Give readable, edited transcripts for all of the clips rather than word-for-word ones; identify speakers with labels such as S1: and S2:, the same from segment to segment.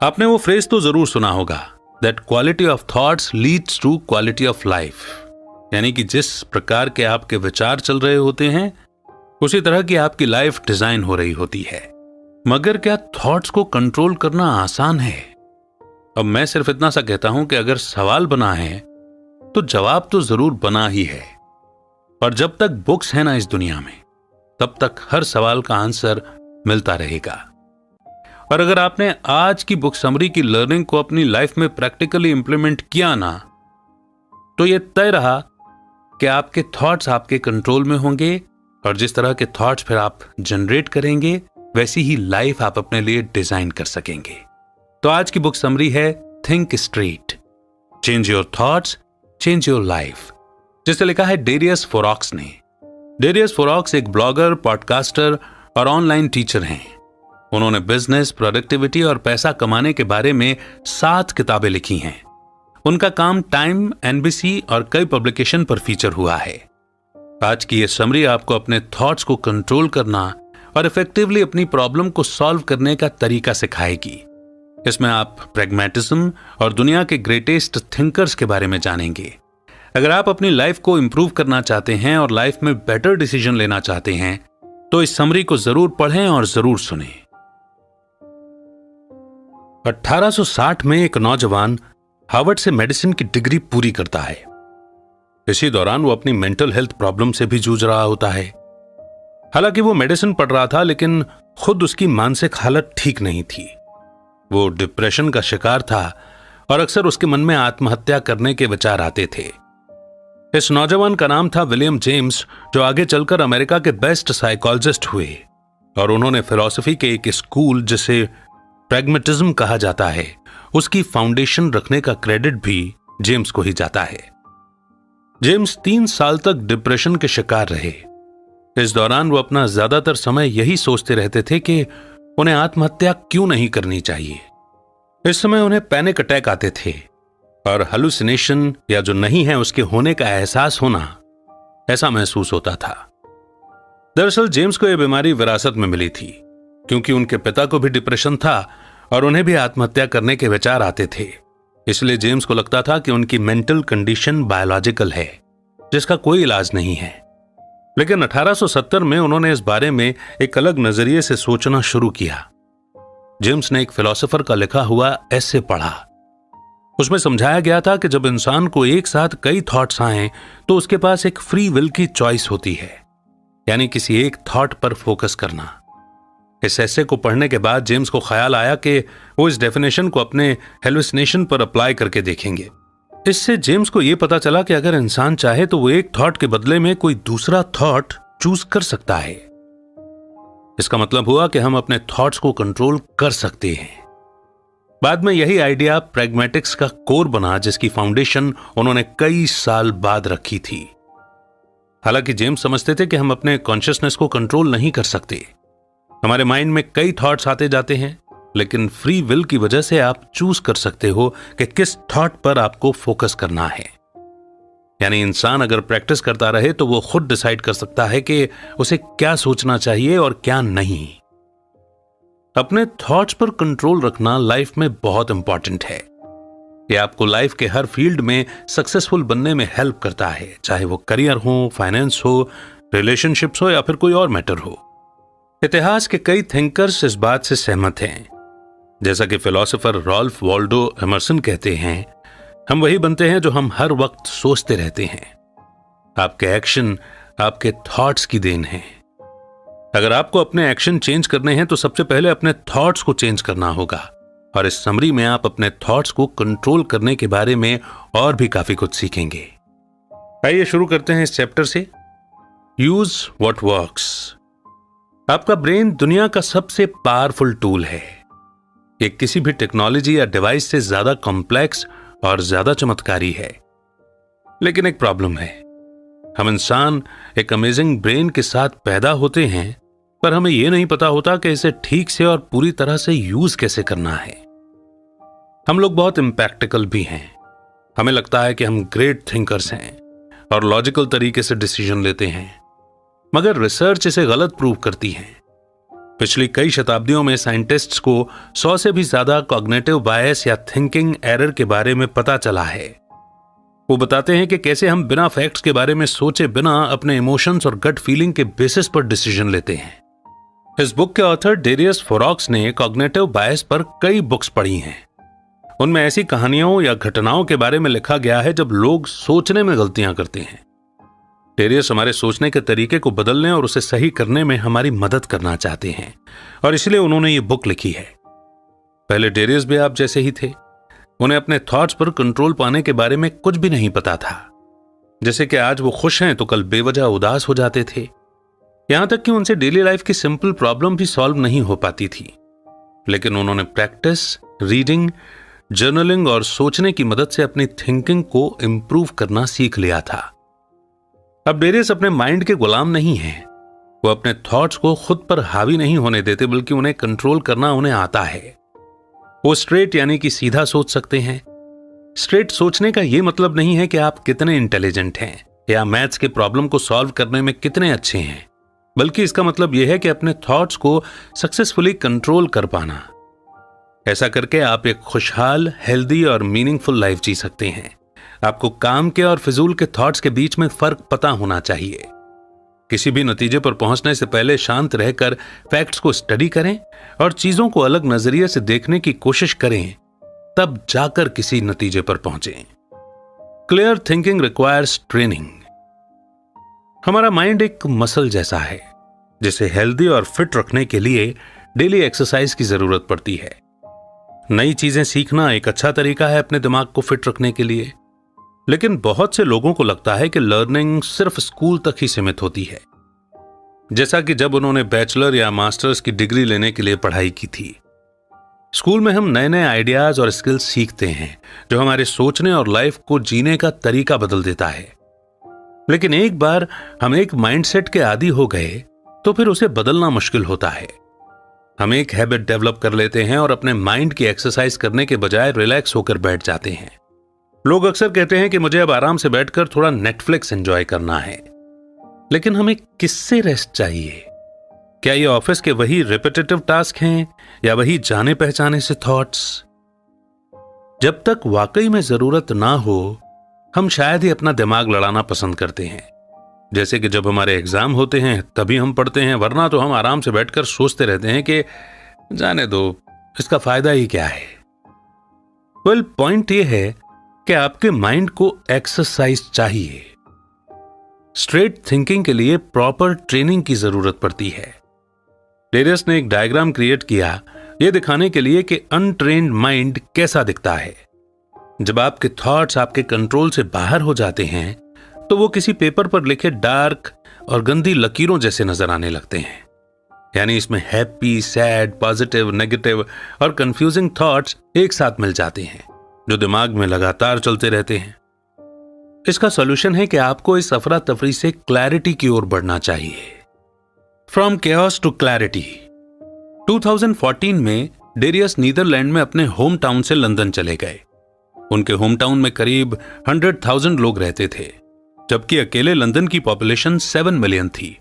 S1: आपने वो फ्रेज तो जरूर सुना होगा, that quality of thoughts leads to quality of life. यानी कि जिस प्रकार के आपके विचार चल रहे होते हैं उसी तरह की आपकी लाइफ डिजाइन हो रही होती है। मगर क्या थॉट्स को कंट्रोल करना आसान है? अब मैं सिर्फ इतना सा कहता हूं कि अगर सवाल बना है तो जवाब तो जरूर बना ही है। और जब तक बुक्स है ना इस दुनिया में, तब तक हर सवाल का आंसर मिलता रहेगा। और अगर आपने आज की बुक समरी की लर्निंग को अपनी लाइफ में प्रैक्टिकली इंप्लीमेंट किया ना, तो यह तय रहा कि आपके थॉट्स आपके कंट्रोल में होंगे और जिस तरह के थॉट्स फिर आप जनरेट करेंगे वैसी ही लाइफ आप अपने लिए डिजाइन कर सकेंगे। तो आज की बुक समरी है think straight, change your thoughts, change your life, जिसे लिखा है डेरियस फोरॉक्स ने। डेरियस फोरॉक्स एक ब्लॉगर, पॉडकास्टर और ऑनलाइन टीचर हैं। उन्होंने बिजनेस, प्रोडक्टिविटी और पैसा कमाने के बारे में 7 किताबें लिखी हैं। उनका काम टाइम, एनबीसी और कई पब्लिकेशन पर फीचर हुआ है। आज की ये समरी आपको अपने थॉट्स को कंट्रोल करना और इफेक्टिवली अपनी प्रॉब्लम को सॉल्व करने का तरीका सिखाएगी। इसमें आप प्रैग्मेटिज्म और दुनिया के ग्रेटेस्ट थिंकर्स के बारे में जानेंगे। अगर आप अपनी लाइफ को इंप्रूव करना चाहते हैं और लाइफ में बेटर डिसीजन लेना चाहते हैं तो इस समरी को जरूर पढ़ें और जरूर सुनें। 1860 में एक नौजवान हार्वर्ड से मेडिसिन की डिग्री पूरी करता है। इसी दौरान वो अपनी मेंटल हेल्थ प्रॉब्लम से भी जूझ रहा होता है। हालांकि वो मेडिसिन पढ़ रहा था, लेकिन खुद उसकी मानसिक हालत ठीक नहीं थी। वो डिप्रेशन का शिकार था और अक्सर उसके मन में आत्महत्या करने के विचार आते थे। इस नौजवान का नाम था विलियम जेम्स, जो आगे चलकर अमेरिका के बेस्ट साइकोलॉजिस्ट हुए और उन्होंने फिलॉसफी के एक स्कूल जिसे प्रैग्मेटिज्म कहा जाता है, उसकी फाउंडेशन रखने का क्रेडिट भी जेम्स को ही जाता है। जेम्स 3 साल तक डिप्रेशन के शिकार रहे। इस दौरान वो अपना ज्यादातर समय यही सोचते रहते थे कि उन्हें आत्महत्या क्यों नहीं करनी चाहिए। इस समय उन्हें पैनिक अटैक आते थे और हेलुसिनेशन या जो नहीं है उसके होने का एहसास होना, ऐसा महसूस होता था। दरअसल जेम्स को यह बीमारी विरासत में मिली थी, क्योंकि उनके पिता को भी डिप्रेशन था और उन्हें भी आत्महत्या करने के विचार आते थे। इसलिए जेम्स को लगता था कि उनकी मेंटल कंडीशन बायोलॉजिकल है, जिसका कोई इलाज नहीं है। लेकिन 1870 में उन्होंने इस बारे में एक अलग नजरिए से सोचना शुरू किया। जेम्स ने एक फिलोसोफर का लिखा हुआ एसे पढ़ा। उसमें समझाया गया था कि जब इंसान को एक साथ कई थॉट्स आए तो उसके पास एक फ्री विल की चॉइस होती है, यानी किसी एक थॉट पर फोकस करना। इस एसे को पढ़ने के बाद जेम्स को ख्याल आया कि वो इस डेफिनेशन को अपने हेलुसिनेशन पर अप्लाई करके देखेंगे। इससे जेम्स को यह पता चला कि अगर इंसान चाहे तो वो एक थॉट के बदले में कोई दूसरा थॉट चूज कर सकता है। इसका मतलब हुआ कि हम अपने थॉट्स को कंट्रोल कर सकते हैं। बाद में यही आइडिया प्रैग्मेटिक्स का कोर बना, जिसकी फाउंडेशन उन्होंने कई साल बाद रखी थी। हालांकि जेम्स समझते थे कि हम अपने कॉन्शियसनेस को कंट्रोल नहीं कर सकते। हमारे माइंड में कई थॉट्स आते जाते हैं, लेकिन फ्री विल की वजह से आप चूज कर सकते हो कि किस थॉट पर आपको फोकस करना है। यानी इंसान अगर प्रैक्टिस करता रहे तो वो खुद डिसाइड कर सकता है कि उसे क्या सोचना चाहिए और क्या नहीं। अपने थॉट्स पर कंट्रोल रखना लाइफ में बहुत इंपॉर्टेंट है। ये आपको लाइफ के हर फील्ड में सक्सेसफुल बनने में हेल्प करता है, चाहे वो करियर हो, फाइनेंस हो, रिलेशनशिप्स हो या फिर कोई और मैटर हो। इतिहास के कई थिंकर्स इस बात से सहमत हैं। जैसा कि फिलोसोफर रॉल्फ वॉल्डो एमर्सन कहते हैं, हम वही बनते हैं जो हम हर वक्त सोचते रहते हैं। आपके एक्शन आपके थॉट्स की देन है। अगर आपको अपने एक्शन चेंज करने हैं तो सबसे पहले अपने थॉट्स को चेंज करना होगा। और इस समरी में आप अपने थॉट्स को कंट्रोल करने के बारे में और भी काफी कुछ सीखेंगे। आइए शुरू करते हैं इस चैप्टर से। Use what works. आपका ब्रेन दुनिया का सबसे पावरफुल टूल है। ये किसी भी टेक्नोलॉजी या डिवाइस से ज्यादा कॉम्प्लेक्स और ज्यादा चमत्कारी है। लेकिन एक प्रॉब्लम है, हम इंसान एक अमेजिंग ब्रेन के साथ पैदा होते हैं, पर हमें यह नहीं पता होता कि इसे ठीक से और पूरी तरह से यूज कैसे करना है। हम लोग बहुत इम्प्रैक्टिकल भी हैं। हमें लगता है कि हम ग्रेट थिंकर्स हैं और लॉजिकल तरीके से डिसीजन लेते हैं, मगर रिसर्च इसे गलत प्रूव करती है। पिछली कई शताब्दियों में साइंटिस्ट्स को 100 से भी ज्यादा कॉग्निटिव बायस या थिंकिंग एरर के बारे में पता चला है। वो बताते हैं कि कैसे हम बिना फैक्ट्स के बारे में सोचे बिना अपने इमोशंस और गट फीलिंग के बेसिस पर डिसीजन लेते हैं। इस बुक के ऑथर डेरियस फोरॉक्स ने कॉग्निटिव बायस पर कई बुक्स पढ़ी हैं। उनमें ऐसी कहानियों या घटनाओं के बारे में लिखा गया है जब लोग सोचने में गलतियां करते हैं। डेरियस हमारे सोचने के तरीके को बदलने और उसे सही करने में हमारी मदद करना चाहते हैं और इसलिए उन्होंने ये बुक लिखी है। पहले डेरियस भी आप जैसे ही थे। उन्हें अपने थॉट्स पर कंट्रोल पाने के बारे में कुछ भी नहीं पता था। जैसे कि आज वो खुश हैं तो कल बेवजह उदास हो जाते थे। यहां तक कि उनसे डेली लाइफ की सिंपल प्रॉब्लम भी सॉल्व नहीं हो पाती थी। लेकिन उन्होंने प्रैक्टिस, रीडिंग, जर्नलिंग और सोचने की मदद से अपनी थिंकिंग को इंप्रूव करना सीख लिया था। अब डेरियस अपने माइंड के गुलाम नहीं हैं। वो अपने थॉट्स को खुद पर हावी नहीं होने देते, बल्कि उन्हें कंट्रोल करना उन्हें आता है। वो स्ट्रेट यानी कि सीधा सोच सकते हैं। स्ट्रेट सोचने का यह मतलब नहीं है कि आप कितने इंटेलिजेंट हैं या मैथ्स के प्रॉब्लम को सॉल्व करने में कितने अच्छे हैं, बल्कि इसका मतलब यह है कि अपने थॉट्स को सक्सेसफुली कंट्रोल कर पाना। ऐसा करके आप एक खुशहाल, हेल्दी और मीनिंगफुल लाइफ जी सकते हैं। आपको काम के और फिजूल के थॉट्स के बीच में फर्क पता होना चाहिए। किसी भी नतीजे पर पहुंचने से पहले शांत रहकर फैक्ट्स को स्टडी करें और चीजों को अलग नजरिए से देखने की कोशिश करें, तब जाकर किसी नतीजे पर पहुंचें। Clear thinking requires training. हमारा माइंड एक मसल जैसा है जिसे हेल्दी और फिट रखने के लिए डेली एक्सरसाइज की जरूरत पड़ती है। नई चीजें सीखना एक अच्छा तरीका है अपने दिमाग को फिट रखने के लिए, लेकिन बहुत से लोगों को लगता है कि लर्निंग सिर्फ स्कूल तक ही सीमित होती है। जैसा कि जब उन्होंने बैचलर या मास्टर्स की डिग्री लेने के लिए पढ़ाई की थी। स्कूल में हम नए नए आइडियाज और स्किल्स सीखते हैं जो हमारे सोचने और लाइफ को जीने का तरीका बदल देता है। लेकिन एक बार हम एक माइंडसेट के आदी हो गए तो फिर उसे बदलना मुश्किल होता है। हम एक हैबिट डेवलप कर लेते हैं और अपने माइंड की एक्सरसाइज करने के बजाय रिलैक्स होकर बैठ जाते हैं। लोग अक्सर कहते हैं कि मुझे अब आराम से बैठकर थोड़ा नेटफ्लिक्स एंजॉय करना है, लेकिन हमें किससे रेस्ट चाहिए? क्या ये ऑफिस के वही रिपीटेटिव टास्क हैं या वही जाने पहचाने से थॉट्स? जब तक वाकई में जरूरत ना हो, हम शायद ही अपना दिमाग लड़ाना पसंद करते हैं। जैसे कि जब हमारे एग्जाम होते हैं तभी हम पढ़ते हैं, वरना तो हम आराम से बैठकर सोचते रहते हैं कि जाने दो, इसका फायदा ही क्या है। वेल, पॉइंट ये है कि आपके माइंड को एक्सरसाइज चाहिए। स्ट्रेट थिंकिंग के लिए प्रॉपर ट्रेनिंग की जरूरत पड़ती है। डेरियस ने एक डायग्राम क्रिएट किया यह दिखाने के लिए कि अनट्रेन्ड माइंड कैसा दिखता है। जब आपके थॉट्स आपके कंट्रोल से बाहर हो जाते हैं तो वो किसी पेपर पर लिखे डार्क और गंदी लकीरों जैसे नजर आने लगते हैं। यानी इसमें हैप्पी, सैड, पॉजिटिव, नेगेटिव और कंफ्यूजिंग थॉट्स एक साथ मिल जाते हैं जो दिमाग में लगातार चलते रहते हैं। इसका सॉल्यूशन है कि आपको इस अफरा तफरी से क्लैरिटी की ओर बढ़ना चाहिए। From chaos to clarity. 2014 में डेरियस नीदरलैंड में अपने होम टाउन से लंदन चले गए। उनके होम टाउन में करीब 100,000 लोग रहते थे, जबकि अकेले लंदन की पॉपुलेशन 7 मिलियन थी।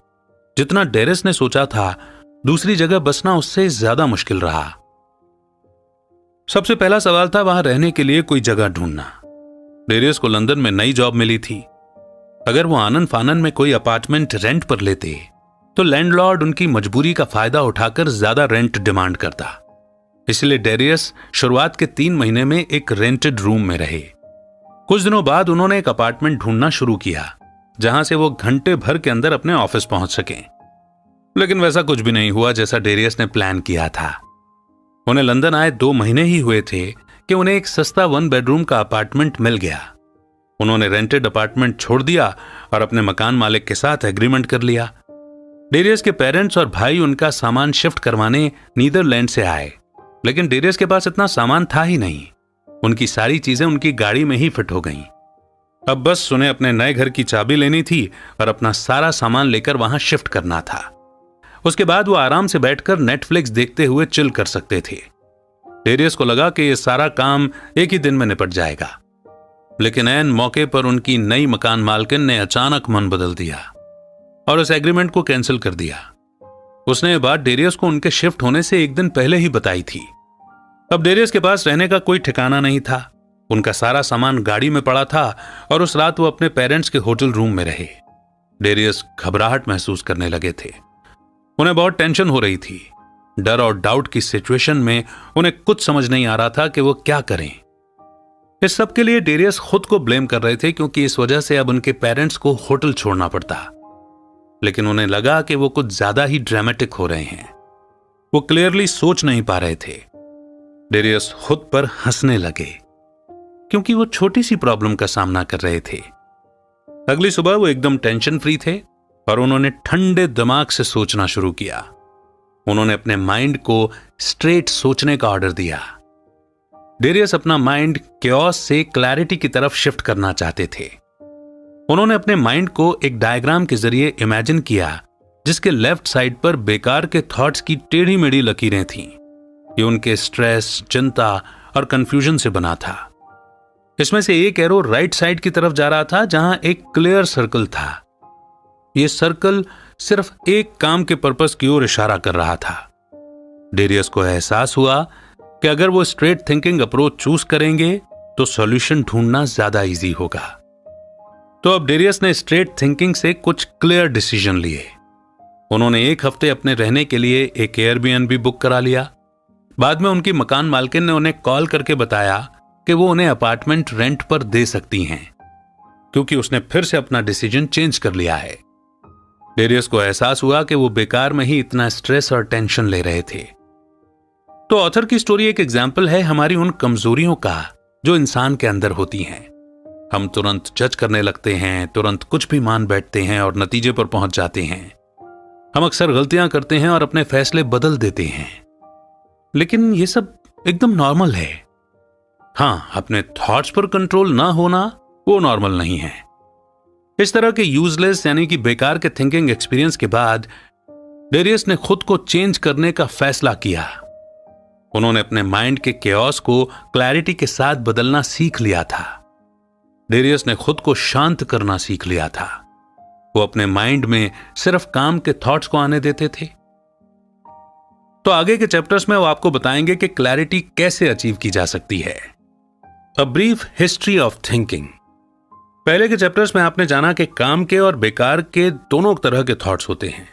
S1: जितना डेरियस ने सोचा था, दूसरी जगह बसना उससे ज्यादा मुश्किल रहा। सबसे पहला सवाल था वहां रहने के लिए कोई जगह ढूंढना। डेरियस को लंदन में नई जॉब मिली थी। अगर वो आनन फानन में कोई अपार्टमेंट रेंट पर लेते तो लैंडलॉर्ड उनकी मजबूरी का फायदा उठाकर ज्यादा रेंट डिमांड करता। इसलिए डेरियस शुरुआत के 3 महीने में एक रेंटेड रूम में रहे। कुछ दिनों बाद उन्होंने एक अपार्टमेंट ढूंढना शुरू किया जहां से वो घंटे भर के अंदर अपने ऑफिस पहुंच सकें। लेकिन वैसा कुछ भी नहीं हुआ जैसा डेरियस ने प्लान किया था। उन्हें लंदन आए 2 महीने ही हुए थे कि उन्हें एक सस्ता 1 बेडरूम का अपार्टमेंट मिल गया। उन्होंने रेंटेड अपार्टमेंट छोड़ दिया और अपने मकान मालिक के साथ एग्रीमेंट कर लिया। डेरियस के पेरेंट्स और भाई उनका सामान शिफ्ट करवाने नीदरलैंड से आए, लेकिन डेरियस के पास इतना सामान था ही नहीं। उनकी सारी चीजें उनकी गाड़ी में ही फिट हो गईं। अब बस उन्हें अपने नए घर की चाबी लेनी थी और अपना सारा सामान लेकर वहां शिफ्ट करना था। उसके बाद वो आराम से बैठकर नेटफ्लिक्स देखते हुए चिल कर सकते थे। डेरियस को लगा कि ये सारा काम एक ही दिन में निपट जाएगा, लेकिन ऐन मौके पर उनकी नई मकान मालकिन ने अचानक मन बदल दिया और उस एग्रीमेंट को कैंसिल कर दिया। उसने ये बात डेरियस को उनके शिफ्ट होने से एक दिन पहले ही बताई थी। अब डेरियस के पास रहने का कोई ठिकाना नहीं था। उनका सारा सामान गाड़ी में पड़ा था और उस रात वो अपने पेरेंट्स के होटल रूम में रहे। डेरियस घबराहट महसूस करने लगे थे। उन्हें बहुत टेंशन हो रही थी। डर और डाउट की सिचुएशन में उन्हें कुछ समझ नहीं आ रहा था कि वो क्या करें। इस सब के लिए डेरियस खुद को ब्लेम कर रहे थे, क्योंकि इस वजह से अब उनके पेरेंट्स को होटल छोड़ना पड़ता। लेकिन उन्हें लगा कि वो कुछ ज्यादा ही ड्रामेटिक हो रहे हैं। वो क्लियरली सोच नहीं पा रहे थे। डेरियस खुद पर हंसने लगे, क्योंकि वो छोटी सी प्रॉब्लम का सामना कर रहे थे। अगली सुबह वो एकदम टेंशन फ्री थे और उन्होंने ठंडे दिमाग से सोचना शुरू किया। उन्होंने अपने माइंड को स्ट्रेट सोचने का ऑर्डर दिया। डेरियस अपना माइंड क्योस से क्लैरिटी की तरफ शिफ्ट करना चाहते थे। उन्होंने अपने माइंड को एक डायग्राम के जरिए इमेजिन किया, जिसके लेफ्ट साइड पर बेकार के थॉट्स की टेढ़ी मेढ़ी लकीरें थीं। ये उनके स्ट्रेस, चिंता और कंफ्यूजन से बना था। इसमें से एक एरो राइट साइड की तरफ जा रहा था, जहां एक क्लियर सर्कल था। यह सर्कल सिर्फ एक काम के पर्पस की ओर इशारा कर रहा था। डेरियस को एहसास हुआ कि अगर वो स्ट्रेट थिंकिंग अप्रोच चूज करेंगे तो सॉल्यूशन ढूंढना ज्यादा इजी होगा। तो अब डेरियस ने स्ट्रेट थिंकिंग से कुछ क्लियर डिसीजन लिए। उन्होंने एक हफ्ते अपने रहने के लिए एक एयरबीएनबी बुक करा लिया। बाद में उनकी मकान मालकिन ने उन्हें कॉल करके बताया कि वो उन्हें अपार्टमेंट रेंट पर दे सकती हैं, क्योंकि उसने फिर से अपना डिसीजन चेंज कर लिया है। डेरियस को एहसास हुआ कि वो बेकार में ही इतना स्ट्रेस और टेंशन ले रहे थे। तो ऑथर की स्टोरी एक एग्जाम्पल है हमारी उन कमजोरियों का जो इंसान के अंदर होती हैं। हम तुरंत जज करने लगते हैं, तुरंत कुछ भी मान बैठते हैं और नतीजे पर पहुंच जाते हैं। हम अक्सर गलतियां करते हैं और अपने फैसले बदल देते हैं। लेकिन ये सब एकदम नॉर्मल है। हां, अपने थॉट्स पर कंट्रोल ना होना वो नॉर्मल नहीं है। इस तरह के यूजलेस यानी कि बेकार के थिंकिंग एक्सपीरियंस के बाद डेरियस ने खुद को चेंज करने का फैसला किया। उन्होंने अपने माइंड के केओस को क्लैरिटी के साथ बदलना सीख लिया था। डेरियस ने खुद को शांत करना सीख लिया था। वो अपने माइंड में सिर्फ काम के थॉट्स को आने देते थे। तो आगे के चैप्टर्स में वो आपको बताएंगे कि क्लैरिटी कैसे अचीव की जा सकती है। A brief history of thinking. पहले के चैप्टर्स में आपने जाना कि काम के और बेकार के दोनों तरह के थॉट्स होते हैं।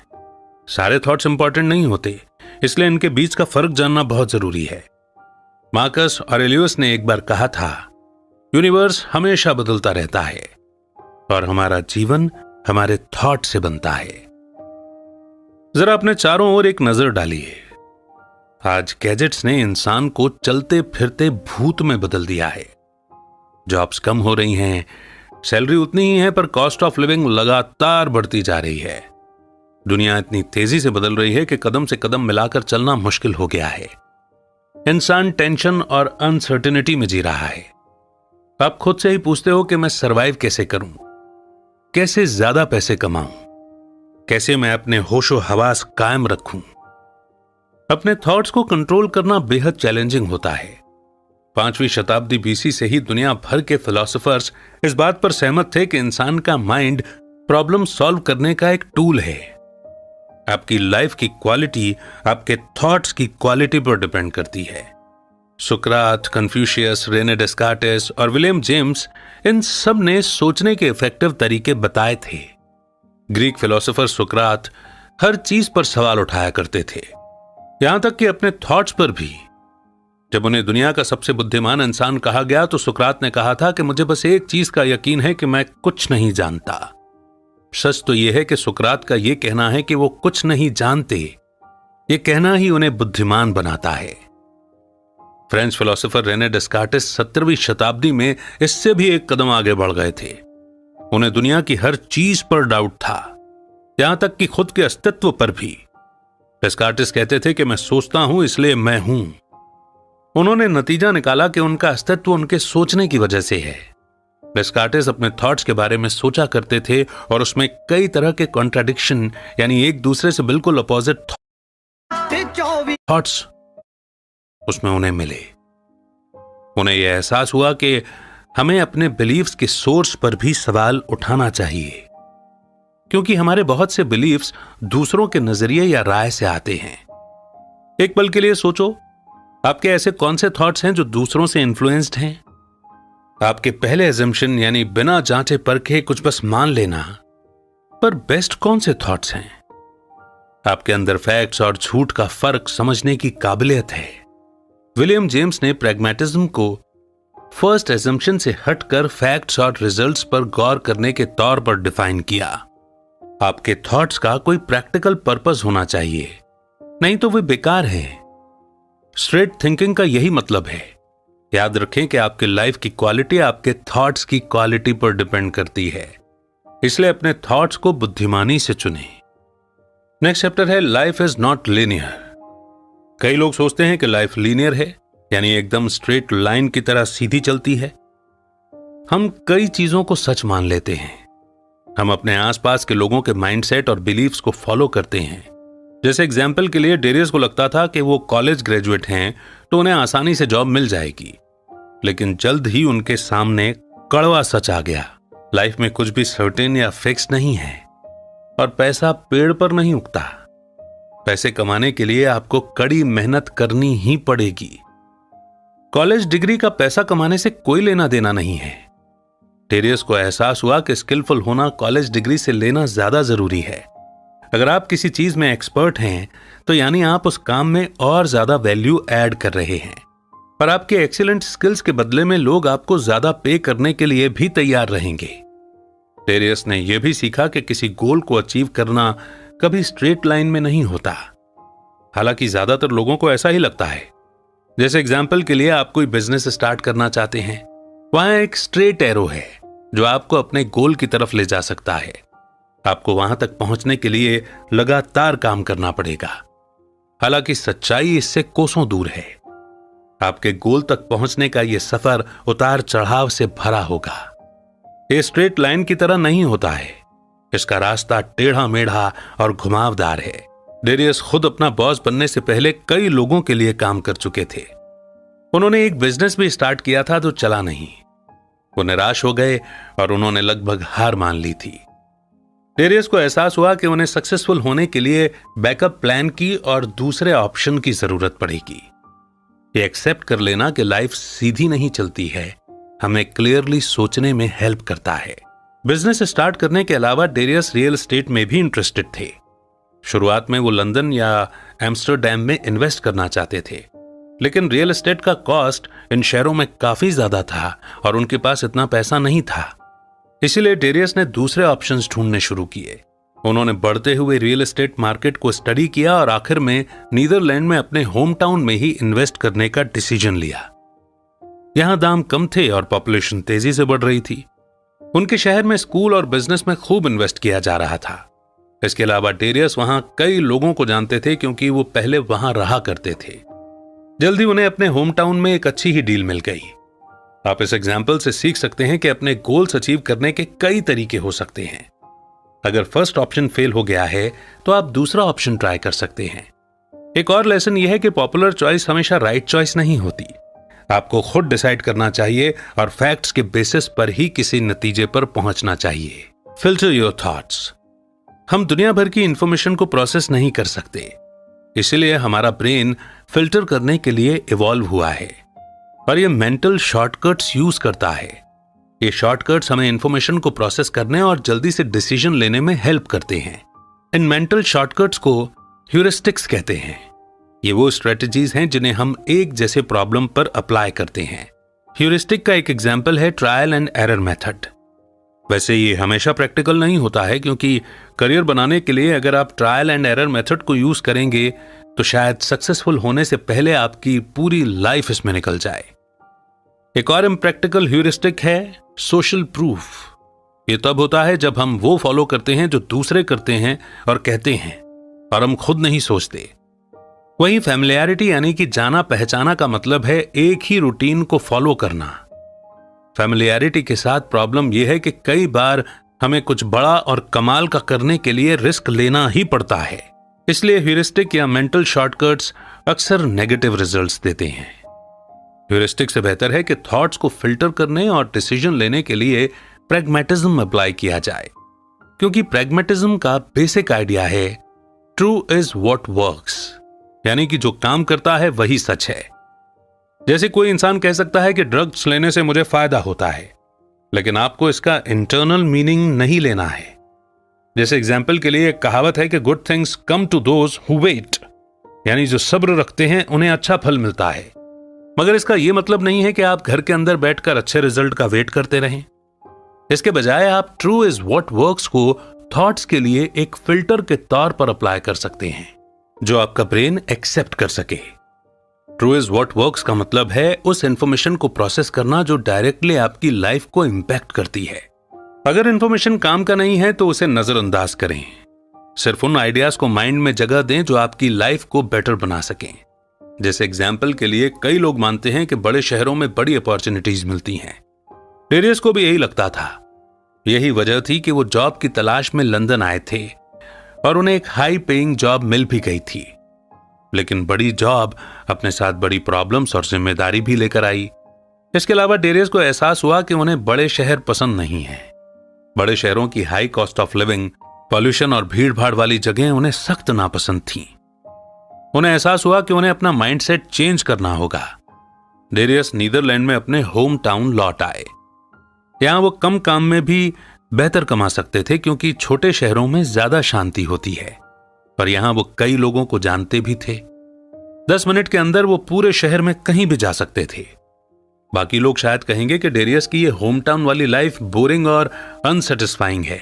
S1: सारे थॉट्स इंपॉर्टेंट नहीं होते, इसलिए इनके बीच का फर्क जानना बहुत जरूरी है। मार्कस ऑरेलियस ने एक बार कहा था, यूनिवर्स हमेशा बदलता रहता है और हमारा जीवन हमारे थॉट से बनता है। जरा अपने चारों ओर एक नजर डालिए। आज गैजेट्स ने इंसान को चलते फिरते भूत में बदल दिया है। जॉब्स कम हो रही हैं, सैलरी उतनी ही है, पर कॉस्ट ऑफ लिविंग लगातार बढ़ती जा रही है। दुनिया इतनी तेजी से बदल रही है कि कदम से कदम मिलाकर चलना मुश्किल हो गया है। इंसान टेंशन और अनसर्टेनिटी में जी रहा है। आप खुद से ही पूछते हो कि मैं सरवाइव कैसे करूं, कैसे ज्यादा पैसे कमाऊं, कैसे मैं अपने होशो हवास कायम रखूं। अपने थॉट्स को कंट्रोल करना बेहद चैलेंजिंग होता है। 5वीं शताब्दी बीसी से ही दुनिया भर के फिलोसोफर्स इस बात पर सहमत थे कि इंसान का माइंड प्रॉब्लम सॉल्व करने का एक टूल है। आपकी लाइफ की क्वालिटी आपके थॉट्स की क्वालिटी पर डिपेंड करती है। सुकरात, कन्फ्यूशियस, रेने डेस्कार्टेस और विलियम जेम्स, इन सब ने सोचने के इफेक्टिव तरीके बताए थे। ग्रीक फिलोसोफर सुकरात हर चीज पर सवाल उठाया करते थे, यहां तक कि अपने थॉट्स पर भी। जब उन्हें दुनिया का सबसे बुद्धिमान इंसान कहा गया तो सुकरात ने कहा था कि मुझे बस एक चीज का यकीन है कि मैं कुछ नहीं जानता। सच तो यह है कि सुकरात का यह कहना है कि वो कुछ नहीं जानते, यह कहना ही उन्हें बुद्धिमान बनाता है। फ्रेंच फिलोसोफर रेने डेस्कार्टेस 17वीं शताब्दी में इससे भी एक कदम आगे बढ़ गए थे। उन्हें दुनिया की हर चीज पर डाउट था, यहां तक कि खुद के अस्तित्व पर भी। डेस्कार्टेस कहते थे कि मैं सोचता हूं इसलिए मैं हूं। उन्होंने नतीजा निकाला कि उनका अस्तित्व उनके सोचने की वजह से है। डेस्कार्टेस अपने थॉट्स के बारे में सोचा करते थे और उसमें कई तरह के कॉन्ट्राडिक्शन यानी एक दूसरे से बिल्कुल अपोजिट थॉट्स उसमें उन्हें मिले। उन्हें यह एहसास हुआ कि हमें अपने बिलीफ्स के सोर्स पर भी सवाल उठाना चाहिए। क्योंकि हमारे बहुत से बिलीफ्स दूसरों के नजरिए या राय से आते हैं। एक पल के लिए सोचो, आपके ऐसे कौन से थॉट्स हैं जो दूसरों से इन्फ्लुएंस्ड हैं? आपके पहले एजम्पशन यानी बिना जांचे परखे कुछ बस मान लेना, पर बेस्ट कौन से थॉट्स हैं? आपके अंदर फैक्ट्स और झूठ का फर्क समझने की काबिलियत है। विलियम जेम्स ने प्रैग्मेटिज्म को फर्स्ट एजम्पशन से हटकर फैक्ट्स और रिजल्ट्स पर गौर करने के तौर पर डिफाइन किया। आपके थॉट्स का कोई प्रैक्टिकल पर्पस होना चाहिए, नहीं तो वे बेकार हैं। स्ट्रेट थिंकिंग का यही मतलब है। याद रखें कि आपकी लाइफ की क्वालिटी आपके थॉट्स की क्वालिटी पर डिपेंड करती है, इसलिए अपने थॉट्स को बुद्धिमानी से चुनें। नेक्स्ट चैप्टर है लाइफ इज नॉट लीनियर। कई लोग सोचते हैं कि लाइफ लीनियर है, यानी एकदम स्ट्रेट लाइन की तरह सीधी चलती है। हम कई चीजों को सच मान लेते हैं। हम अपने आसपास के लोगों के माइंडसेट और बिलीफ्स को फॉलो करते हैं। जैसे एग्जाम्पल के लिए डेरियस को लगता था कि वो कॉलेज ग्रेजुएट हैं तो उन्हें आसानी से जॉब मिल जाएगी, लेकिन जल्द ही उनके सामने कड़वा सच आ गया। लाइफ में कुछ भी सर्टेन या फिक्स नहीं है, और पैसा पेड़ पर नहीं उगता। पैसे कमाने के लिए आपको कड़ी मेहनत करनी ही पड़ेगी। कॉलेज डिग्री का पैसा कमाने से कोई लेना देना नहीं है। डेरियस को एहसास हुआ कि स्किलफुल होना कॉलेज डिग्री से लेना ज्यादा जरूरी है। अगर आप किसी चीज में एक्सपर्ट हैं तो यानी आप उस काम में और ज्यादा वैल्यू ऐड कर रहे हैं, पर आपके एक्सीलेंट स्किल्स के बदले में लोग आपको ज्यादा पे करने के लिए भी तैयार रहेंगे। डेरियस ने यह भी सीखा कि किसी गोल को अचीव करना कभी स्ट्रेट लाइन में नहीं होता। हालांकि ज्यादातर लोगों को ऐसा ही लगता है। जैसे एग्जाम्पल के लिए आप कोई बिजनेस स्टार्ट करना चाहते हैं, वहां एक स्ट्रेट एरो है जो आपको अपने गोल की तरफ ले जा सकता है। आपको वहां तक पहुंचने के लिए लगातार काम करना पड़ेगा। हालांकि सच्चाई इससे कोसों दूर है। आपके गोल तक पहुंचने का यह सफर उतार चढ़ाव से भरा होगा। ये स्ट्रेट लाइन की तरह नहीं होता है। इसका रास्ता टेढ़ा मेढ़ा और घुमावदार है। डेरियस खुद अपना बॉस बनने से पहले कई लोगों के लिए काम कर चुके थे। उन्होंने एक बिजनेस भी स्टार्ट किया था जो चला नहीं। वो निराश हो गए और उन्होंने लगभग हार मान ली थी। डेरियस को एहसास हुआ कि उन्हें सक्सेसफुल होने के लिए बैकअप प्लान की और दूसरे ऑप्शन की जरूरत पड़ेगी। ये एक्सेप्ट कर लेना कि लाइफ सीधी नहीं चलती है, हमें क्लियरली सोचने में हेल्प करता है। बिजनेस स्टार्ट करने के अलावा डेरियस रियल एस्टेट में भी इंटरेस्टेड थे। शुरुआत में वो लंदन या एम्स्टरडैम में इन्वेस्ट करना चाहते थे, लेकिन रियल एस्टेट का कॉस्ट इन शहरों में काफी ज्यादा था और उनके पास इतना पैसा नहीं था। इसीलिए डेरियस ने दूसरे ऑप्शंस ढूंढने शुरू किए। उन्होंने बढ़ते हुए रियल एस्टेट मार्केट को स्टडी किया और आखिर में नीदरलैंड में अपने होम टाउन में ही इन्वेस्ट करने का डिसीजन लिया। यहां दाम कम थे और पॉपुलेशन तेजी से बढ़ रही थी। उनके शहर में स्कूल और बिजनेस में खूब इन्वेस्ट किया जा रहा था। इसके अलावा डेरियस वहां कई लोगों को जानते थे क्योंकि वो पहले वहां रहा करते थे। जल्दी उन्हें अपने होम टाउन में एक अच्छी ही डील मिल गई। आप इस एग्जाम्पल से सीख सकते हैं कि अपने गोल्स अचीव करने के कई तरीके हो सकते हैं। अगर फर्स्ट ऑप्शन फेल हो गया है तो आप दूसरा ऑप्शन ट्राई कर सकते हैं। एक और लेसन यह है कि पॉपुलर चॉइस हमेशा राइट चॉइस नहीं होती। आपको खुद डिसाइड करना चाहिए और फैक्ट्स के बेसिस पर ही किसी नतीजे पर पहुंचना चाहिए। Filter your thoughts. हम दुनिया भर की इंफॉर्मेशन को प्रोसेस नहीं कर सकते, इसलिए हमारा ब्रेन फिल्टर करने के लिए इवॉल्व हुआ है और ये मेंटल शॉर्टकट्स यूज करता है। ये शॉर्टकट्स हमें इंफॉर्मेशन को प्रोसेस करने और जल्दी से डिसीजन लेने में हेल्प करते हैं। इन मेंटल शॉर्टकट्स को ह्यूरिस्टिक्स कहते हैं। ये वो स्ट्रेटजीज हैं जिन्हें हम एक जैसे प्रॉब्लम पर अप्लाई करते हैं। ह्यूरिस्टिक का एक एग्जाम्पल है ट्रायल एंड एरर मेथड। वैसे ये हमेशा प्रैक्टिकल नहीं होता है, क्योंकि करियर बनाने के लिए अगर आप ट्रायल एंड एरर मेथड को यूज करेंगे तो शायद सक्सेसफुल होने से पहले आपकी पूरी लाइफ इसमें निकल जाए। एक और इम्प्रैक्टिकल ह्यूरिस्टिक है सोशल प्रूफ। ये तब होता है जब हम वो फॉलो करते हैं जो दूसरे करते हैं और कहते हैं और हम खुद नहीं सोचते। वहीं फैमिलियरिटी यानी कि जाना पहचाना का मतलब है एक ही रूटीन को फॉलो करना। फैमिलियरिटी के साथ प्रॉब्लम यह है कि कई बार हमें कुछ बड़ा और कमाल का करने के लिए रिस्क लेना ही पड़ता है। इसलिए ह्यूरिस्टिक या मेंटल शॉर्टकट्स अक्सर नेगेटिव रिजल्ट्स देते हैं। ह्यूरिस्टिक से बेहतर है कि थॉट्स को फिल्टर करने और डिसीजन लेने के लिए प्रैग्मेटिज्म अप्लाई किया जाए। क्योंकि प्रैग्मेटिज्म का बेसिक आइडिया है ट्रू इज व्हाट वर्क्स, यानी कि जो काम करता है वही सच है। जैसे कोई इंसान कह सकता है कि ड्रग्स लेने से मुझे फायदा होता है, लेकिन आपको इसका इंटरनल मीनिंग नहीं लेना है। जैसे एग्जाम्पल के लिए एक कहावत है कि good things come to those who wait, यानी जो सब्र रखते हैं उन्हें अच्छा फल मिलता है। मगर इसका यह मतलब नहीं है कि आप घर के अंदर बैठकर अच्छे रिजल्ट का वेट करते रहें। इसके बजाय आप ट्रू इज व्हाट वर्क्स को थॉट्स के लिए एक फिल्टर के तौर पर अप्लाई कर सकते हैं, जो आपका ब्रेन एक्सेप्ट कर सके। ट्रू इज व्हाट वर्क्स का मतलब है उस इंफॉर्मेशन को प्रोसेस करना जो डायरेक्टली आपकी लाइफ को इंपैक्ट करती है। अगर इंफॉर्मेशन काम का नहीं है तो उसे नजरअंदाज करें। सिर्फ उन आइडियाज को माइंड में जगह दें जो आपकी लाइफ को बेटर बना सकें। जैसे एग्जाम्पल के लिए कई लोग मानते हैं कि बड़े शहरों में बड़ी अपॉर्चुनिटीज मिलती हैं। डेरियस को भी यही लगता था। यही वजह थी कि वो जॉब की तलाश में लंदन आए थे और उन्हें एक हाई पेइंग जॉब मिल भी गई थी। लेकिन बड़ी जॉब अपने साथ बड़ी प्रॉब्लम्स और जिम्मेदारी भी लेकर आई। इसके अलावा डेरियस को एहसास हुआ कि उन्हें बड़े शहर पसंद नहीं है। बड़े शहरों की high cost of living, pollution और भीड़ भाड़ वाली जगहें उन्हें सख्त नापसंद थीं। उन्हें एहसास हुआ कि उन्हें अपना माइंडसेट चेंज करना होगा। डेरियस नीदरलैंड में अपने होम टाउन लौट आए। यहां वो कम काम में भी बेहतर कमा सकते थे क्योंकि छोटे शहरों में ज्यादा शांति होती है, पर यहां वो कई लोगों को जानते भी थे। 10 मिनट के अंदर वो पूरे शहर में कहीं भी जा सकते थे। बाकी लोग शायद कहेंगे कि डेरियस की ये होम टाउन वाली लाइफ बोरिंग और अनसेटिस्फाइंग है,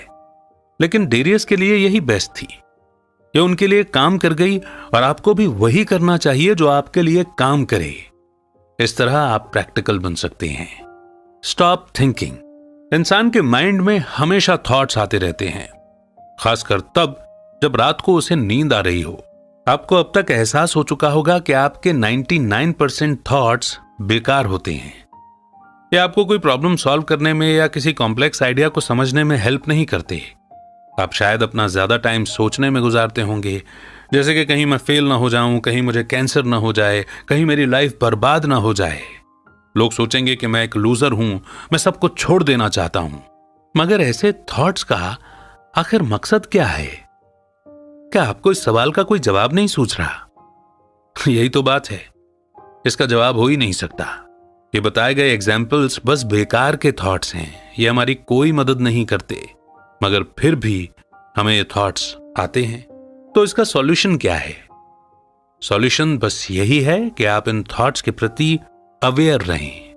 S1: लेकिन डेरियस के लिए यही बेस्ट थी। ये उनके लिए काम कर गई और आपको भी वही करना चाहिए जो आपके लिए काम करे। इस तरह आप प्रैक्टिकल बन सकते हैं। Stop thinking. इंसान के माइंड में हमेशा थॉट्स आते रहते हैं, खासकर तब जब रात को उसे नींद आ रही हो। आपको अब तक एहसास हो चुका होगा कि आपके 99% थॉट्स बेकार होते हैं। ये आपको कोई प्रॉब्लम सॉल्व करने में या किसी कॉम्प्लेक्स आइडिया को समझने में हेल्प नहीं करते। आप शायद अपना ज्यादा टाइम सोचने में गुजारते होंगे, जैसे कि कहीं मैं फेल ना हो जाऊं, कहीं मुझे कैंसर ना हो जाए, कहीं मेरी लाइफ बर्बाद ना हो जाए। लोग सोचेंगे कि मैं एक लूजर हूं, मैं सब कुछ छोड़ देना चाहता हूं। मगर ऐसे थॉट्स का आखिर मकसद क्या है? क्या आपको इस सवाल का कोई जवाब नहीं सूझ रहा? यही तो बात है, इसका जवाब हो ही नहीं सकता। ये बताए गए एग्जाम्पल्स बस बेकार के थॉट्स हैं। ये हमारी कोई मदद नहीं करते, मगर फिर भी हमें ये थॉट्स आते हैं। तो इसका सॉल्यूशन क्या है? सॉल्यूशन बस यही है कि आप इन थॉट्स के प्रति अवेयर रहें।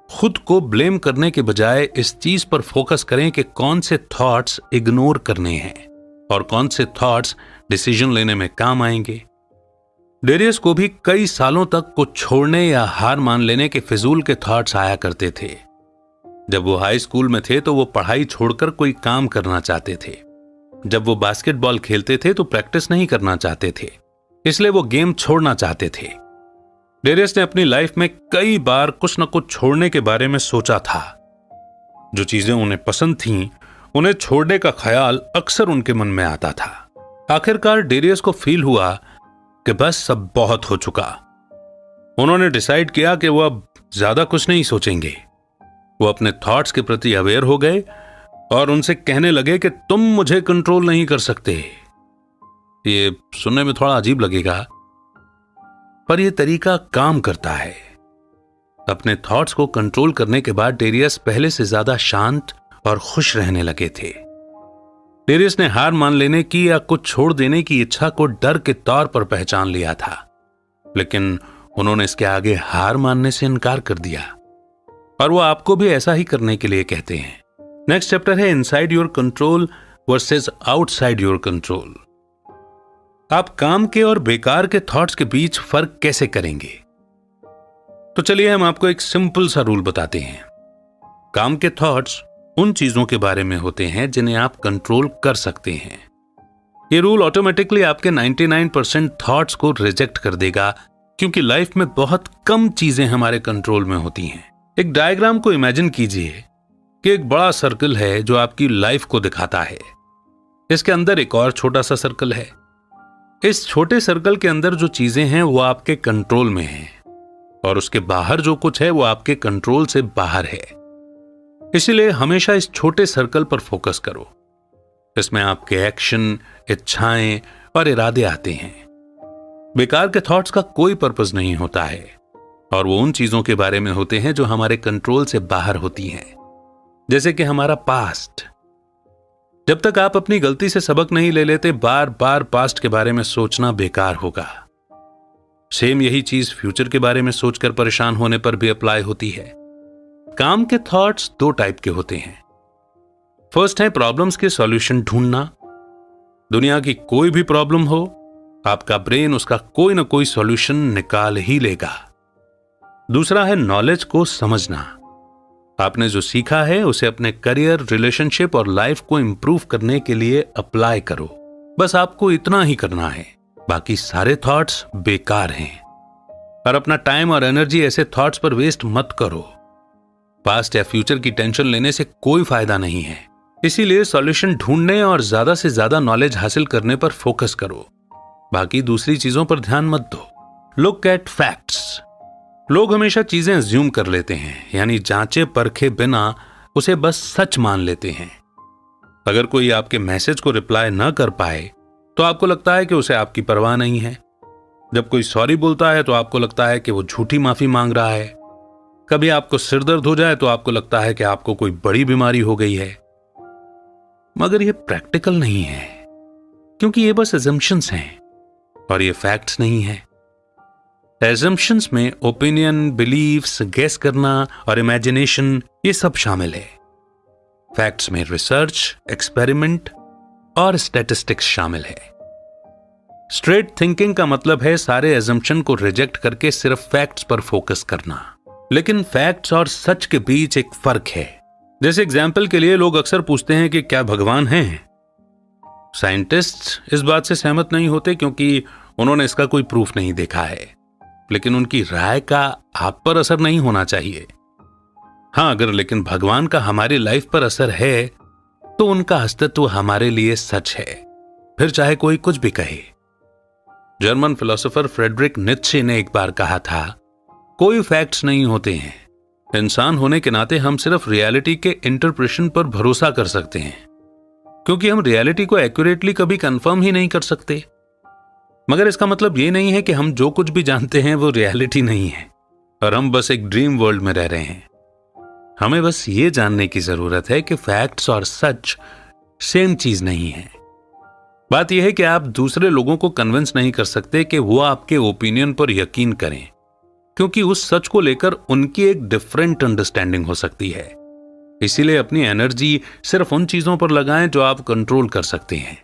S1: खुद को ब्लेम करने के बजाय इस चीज पर फोकस करें कि कौन से थॉट्स इग्नोर करने हैं और कौन से थॉट्स डिसीजन लेने में काम आएंगे। डेरियस को भी कई सालों तक कुछ छोड़ने या हार मान लेने के फिजूल के थॉट्स आया करते थे। जब वो हाई स्कूल में थे तो वो पढ़ाई छोड़कर कोई काम करना चाहते थे। जब वो बास्केटबॉल खेलते थे तो प्रैक्टिस नहीं करना चाहते थे, इसलिए वो गेम छोड़ना चाहते थे। डेरियस ने अपनी लाइफ में कई बार कुछ न कुछ छोड़ने के बारे में सोचा था। जो चीजें उन्हें पसंद थीं, उन्हें छोड़ने का ख्याल अक्सर उनके मन में आता था। आखिरकार डेरियस को फील हुआ कि बस सब बहुत हो चुका। उन्होंने डिसाइड किया कि वो अब ज्यादा कुछ नहीं सोचेंगे। वो अपने थॉट्स के प्रति अवेयर हो गए और उनसे कहने लगे कि तुम मुझे कंट्रोल नहीं कर सकते। ये सुनने में थोड़ा अजीब लगेगा, पर यह तरीका काम करता है। अपने थॉट्स को कंट्रोल करने के बाद डेरियस पहले से ज्यादा शांत और खुश रहने लगे थे। डेरियस ने हार मान लेने की या कुछ छोड़ देने की इच्छा को डर के तौर पर पहचान लिया था, लेकिन उन्होंने इसके आगे हार मानने से इनकार कर दिया। और वो आपको भी ऐसा ही करने के लिए कहते हैं। नेक्स्ट चैप्टर है inside your control versus outside your control. आप काम के और बेकार के थॉट्स के बीच फर्क कैसे करेंगे? तो चलिए हम आपको एक सिंपल सा रूल बताते हैं। काम के थॉट्स उन चीजों के बारे में होते हैं जिन्हें आप कंट्रोल कर सकते हैं। ये रूल ऑटोमेटिकली आपके 99% थॉट्स को रिजेक्ट कर देगा, क्योंकि लाइफ में बहुत कम चीजें हमारे कंट्रोल में होती हैं। एक डायग्राम को इमेजिन कीजिए कि एक बड़ा सर्कल है जो आपकी लाइफ को दिखाता है। इसके अंदर एक और छोटा सा सर्कल है। इस छोटे सर्कल के अंदर जो चीजें हैं वो आपके कंट्रोल में हैं, और उसके बाहर जो कुछ है वो आपके कंट्रोल से बाहर है। इसीलिए हमेशा इस छोटे सर्कल पर फोकस करो। इसमें आपके एक्शन, इच्छाएं और इरादे आते हैं। बेकार के थॉट्स का कोई पर्पस नहीं होता है और वो उन चीजों के बारे में होते हैं जो हमारे कंट्रोल से बाहर होती हैं, जैसे कि हमारा पास्ट। जब तक आप अपनी गलती से सबक नहीं ले लेते, बार बार पास्ट के बारे में सोचना बेकार होगा। सेम यही चीज फ्यूचर के बारे में सोचकर परेशान होने पर भी अप्लाई होती है। काम के थॉट्स दो टाइप के होते हैं। फर्स्ट है प्रॉब्लम्स के सॉल्यूशन ढूंढना। दुनिया की कोई भी प्रॉब्लम हो, आपका ब्रेन उसका कोई ना कोई सॉल्यूशन निकाल ही लेगा। दूसरा है नॉलेज को समझना। आपने जो सीखा है उसे अपने करियर, रिलेशनशिप और लाइफ को इंप्रूव करने के लिए अप्लाई करो। बस आपको इतना ही करना है, बाकी सारे थॉट्स बेकार हैं। और अपना टाइम और एनर्जी ऐसे थॉट्स पर वेस्ट मत करो। पास्ट या फ्यूचर की टेंशन लेने से कोई फायदा नहीं है। इसीलिए सॉल्यूशन ढूंढने और ज्यादा से ज्यादा नॉलेज हासिल करने पर फोकस करो, बाकी दूसरी चीजों पर ध्यान मत दो। Look at facts. लोग हमेशा चीजें अज्यूम कर लेते हैं, यानी जांचे परखे बिना उसे बस सच मान लेते हैं। अगर कोई आपके मैसेज को रिप्लाई न कर पाए तो आपको लगता है कि उसे आपकी परवाह नहीं है। जब कोई सॉरी बोलता है तो आपको लगता है कि वो झूठी माफी मांग रहा है। कभी आपको सिरदर्द हो जाए तो आपको लगता है कि आपको कोई बड़ी बीमारी हो गई है। मगर ये प्रैक्टिकल नहीं है, क्योंकि ये बस अजम्पशंस हैं और ये फैक्ट्स नहीं है। एजम्पशंस में ओपिनियन, बिलीव्स, गेस करना और इमेजिनेशन, ये सब शामिल है। फैक्ट्स में रिसर्च, एक्सपेरिमेंट और स्टैटिस्टिक्स शामिल है। स्ट्रेट थिंकिंग का मतलब है सारे एजम्पशन को रिजेक्ट करके सिर्फ फैक्ट्स पर फोकस करना। लेकिन फैक्ट्स और सच के बीच एक फर्क है। जैसे एग्जाम्पल के लिए लोग अक्सर पूछते हैं कि क्या भगवान हैं? साइंटिस्ट्स इस बात से सहमत नहीं होते क्योंकि उन्होंने इसका कोई प्रूफ नहीं देखा है। लेकिन उनकी राय का आप पर असर नहीं होना चाहिए। हां, अगर लेकिन भगवान का हमारी लाइफ पर असर है तो उनका अस्तित्व हमारे लिए सच है, फिर चाहे कोई कुछ भी कहे। जर्मन फिलोसोफर फ्रेडरिक नीत्शे ने एक बार कहा था, कोई फैक्ट्स नहीं होते हैं। इंसान होने के नाते हम सिर्फ रियलिटी के इंटरप्रेशन पर भरोसा कर सकते हैं, क्योंकि हम रियलिटी को एक्यूरेटली कभी कंफर्म ही नहीं कर सकते। मगर इसका मतलब ये नहीं है कि हम जो कुछ भी जानते हैं वो रियलिटी नहीं है और हम बस एक ड्रीम वर्ल्ड में रह रहे हैं। हमें बस ये जानने की जरूरत है कि फैक्ट्स और सच सेम चीज नहीं है। बात यह है कि आप दूसरे लोगों को कन्विंस नहीं कर सकते कि वो आपके ओपिनियन पर यकीन करें, क्योंकि उस सच को लेकर उनकी एक डिफरेंट अंडरस्टैंडिंग हो सकती है। इसीलिए अपनी एनर्जी सिर्फ उन चीजों पर लगाएं जो आप कंट्रोल कर सकते हैं।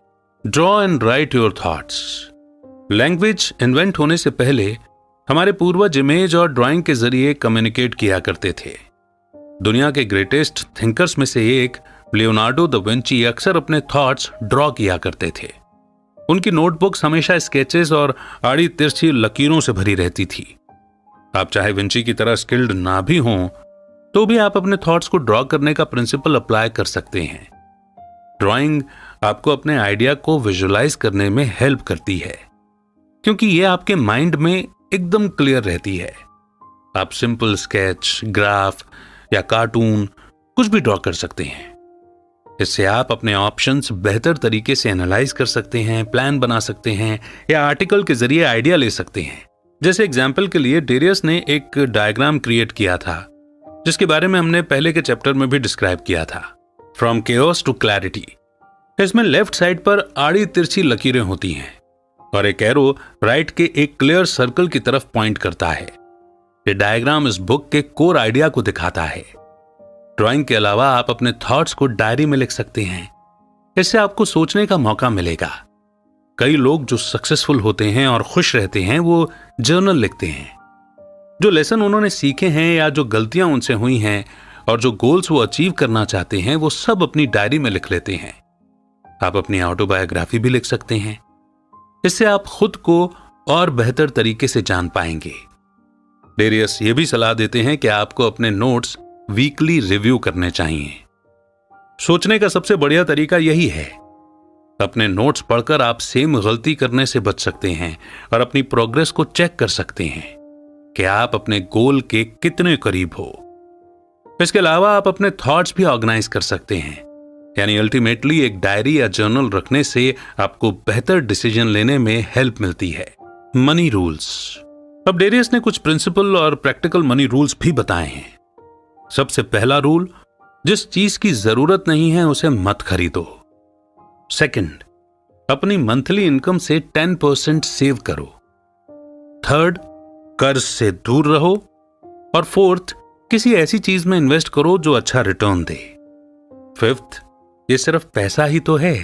S1: Draw and right your thoughts. Language invent होने से पहले हमारे पूर्वज इमेज और ड्राइंग के जरिए कम्युनिकेट किया करते थे। दुनिया के ग्रेटेस्ट थिंकर्स में से एक लियोनार्डो दा विंची अक्सर अपने थॉट्स ड्रॉ किया करते थे। उनकी नोटबुक्स हमेशा स्केचेस और आड़ी तिरछी लकीरों से भरी रहती थी। आप चाहे विंची की तरह स्किल्ड ना भी हों तो भी आप अपने थॉट्स को ड्रॉ करने का प्रिंसिपल अप्लाई कर सकते हैं। ड्राइंग आपको अपने आइडिया को विजुअलाइज करने में हेल्प करती है, क्योंकि यह आपके माइंड में एकदम क्लियर रहती है। आप सिंपल स्केच, ग्राफ या कार्टून कुछ भी ड्रॉ कर सकते हैं। इससे आप अपने ऑप्शंस बेहतर तरीके से एनालाइज कर सकते हैं, प्लान बना सकते हैं या आर्टिकल के जरिए आइडिया ले सकते हैं। जैसे एग्जाम्पल के लिए डेरियस ने एक डायग्राम क्रिएट किया था, जिसके बारे में हमने पहले के चैप्टर में भी डिस्क्राइब किया था, फ्रॉम केओस टू क्लैरिटी। इसमें लेफ्ट साइड पर आड़ी तिरछी लकीरें होती हैं और एक एरो राइट के एक क्लियर सर्कल की तरफ पॉइंट करता है। ये डायग्राम इस बुक के कोर आइडिया को दिखाता है। ड्राइंग के अलावा आप अपने थॉट्स को डायरी में लिख सकते हैं। इससे आपको सोचने का मौका मिलेगा। कई लोग जो सक्सेसफुल होते हैं और खुश रहते हैं वो जर्नल लिखते हैं। जो लेसन उन्होंने सीखे हैं या जो गलतियां उनसे हुई हैं और जो गोल्स वो अचीव करना चाहते हैं वो सब अपनी डायरी में लिख लेते हैं। आप अपनी ऑटोबायोग्राफी भी लिख सकते हैं। इससे आप खुद को और बेहतर तरीके से जान पाएंगे। डेरियस ये भी सलाह देते हैं कि आपको अपने नोट्स वीकली रिव्यू करने चाहिए। सोचने का सबसे बढ़िया तरीका यही है। अपने नोट्स पढ़कर आप सेम गलती करने से बच सकते हैं और अपनी प्रोग्रेस को चेक कर सकते हैं कि आप अपने गोल के कितने करीब हो। इसके अलावा आप अपने थॉट्स भी ऑर्गेनाइज कर सकते हैं। यानी अल्टीमेटली एक डायरी या जर्नल रखने से आपको बेहतर डिसीजन लेने में हेल्प मिलती है। Money rules. अब डेरियस ने कुछ प्रिंसिपल और प्रैक्टिकल मनी रूल्स भी बताए हैं। सबसे पहला रूल, जिस चीज की जरूरत नहीं है उसे मत खरीदो। सेकंड, अपनी मंथली इनकम से 10% सेव करो। थर्ड, कर्ज से दूर रहो। और फोर्थ, किसी ऐसी चीज में इन्वेस्ट करो जो अच्छा रिटर्न दे। फिफ्थ, ये सिर्फ पैसा ही तो है,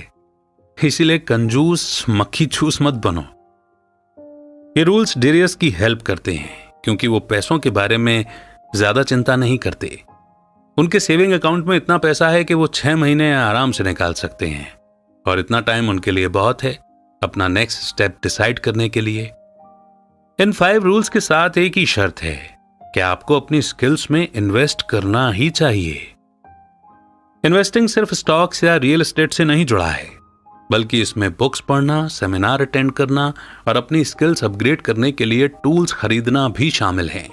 S1: इसीलिए कंजूस मक्खी चूस मत बनो। ये रूल्स डेरियस की हेल्प करते हैं क्योंकि वो पैसों के बारे में ज्यादा चिंता नहीं करते। उनके सेविंग अकाउंट में इतना पैसा है कि वो 6 महीने आराम से निकाल सकते हैं और इतना टाइम उनके लिए बहुत है अपना नेक्स्ट स्टेप डिसाइड करने के लिए। इन 5 रूल्स के साथ एक ही शर्त है कि आपको अपनी स्किल्स में इन्वेस्ट करना ही चाहिए। इन्वेस्टिंग सिर्फ स्टॉक्स या रियल एस्टेट से नहीं जुड़ा है, बल्कि इसमें बुक्स पढ़ना, सेमिनार अटेंड करना और अपनी स्किल्स अपग्रेड करने के लिए टूल्स खरीदना भी शामिल हैं।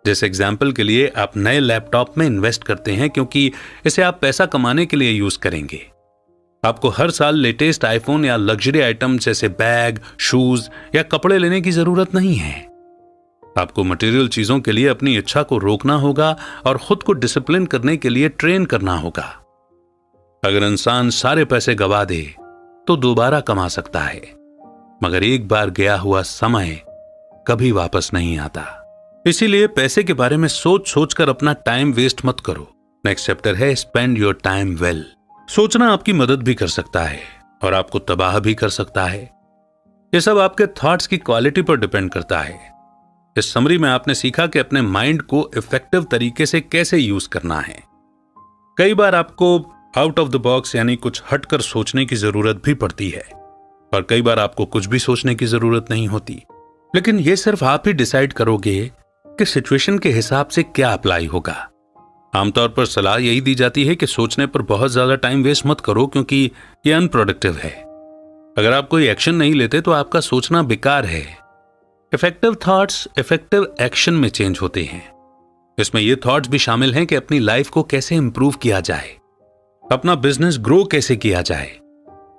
S1: जैसे एग्जाम्पल के लिए आप नए लैपटॉप में इन्वेस्ट करते हैं क्योंकि इसे आप पैसा कमाने के लिए यूज करेंगे। आपको हर साल लेटेस्ट आईफोन या लग्जरी आइटम जैसे बैग, शूज या कपड़े लेने की जरूरत नहीं है। आपको मटेरियल चीजों के लिए अपनी इच्छा को रोकना होगा और खुद को डिसिप्लिन करने के लिए ट्रेन करना होगा। अगर इंसान सारे पैसे गवा दे तो दोबारा कमा सकता है, मगर एक बार गया हुआ समय कभी वापस नहीं आता। इसीलिए पैसे के बारे में सोच सोचकर अपना टाइम वेस्ट मत करो। नेक्स्ट चैप्टर है स्पेंड योर टाइम वेल। सोचना आपकी मदद भी कर सकता है और आपको तबाह भी कर सकता है। यह सब आपके थॉट्स की क्वालिटी पर डिपेंड करता है। इस समरी में आपने सीखा कि अपने माइंड को इफेक्टिव तरीके से कैसे यूज करना है। कई बार आपको आउट ऑफ द बॉक्स यानी कुछ हटकर सोचने की जरूरत भी पड़ती है और कई बार आपको कुछ भी सोचने की जरूरत नहीं होती। लेकिन यह सिर्फ आप ही डिसाइड करोगे कि सिचुएशन के हिसाब से क्या अप्लाई होगा। आमतौर पर सलाह यही दी जाती है कि सोचने पर बहुत ज्यादा टाइम वेस्ट मत करो क्योंकि यह अनप्रोडक्टिव है। अगर आप कोई एक्शन नहीं लेते तो आपका सोचना बेकार है। इफेक्टिव थॉट्स इफेक्टिव एक्शन में चेंज होते हैं। इसमें ये थॉट्स भी शामिल हैं कि अपनी लाइफ को कैसे इंप्रूव किया जाए, अपना बिजनेस ग्रो कैसे किया जाए,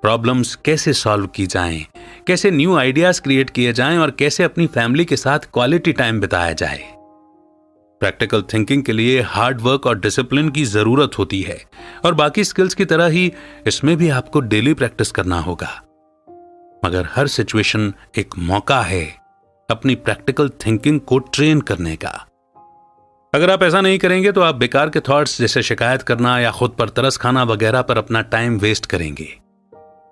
S1: प्रॉब्लम्स कैसे सॉल्व की जाएं, कैसे न्यू आइडियाज क्रिएट किए जाएं और कैसे अपनी फैमिली के साथ क्वालिटी टाइम बिताया जाए। प्रैक्टिकल थिंकिंग के लिए हार्ड वर्क और डिसिप्लिन की जरूरत होती है और बाकी स्किल्स की तरह ही इसमें भी आपको डेली प्रैक्टिस करना होगा। मगर हर सिचुएशन एक मौका है अपनी प्रैक्टिकल थिंकिंग को ट्रेन करने का। अगर आप ऐसा नहीं करेंगे तो आप बेकार के थॉट्स जैसे शिकायत करना या खुद पर तरस खाना वगैरह पर अपना टाइम वेस्ट करेंगे।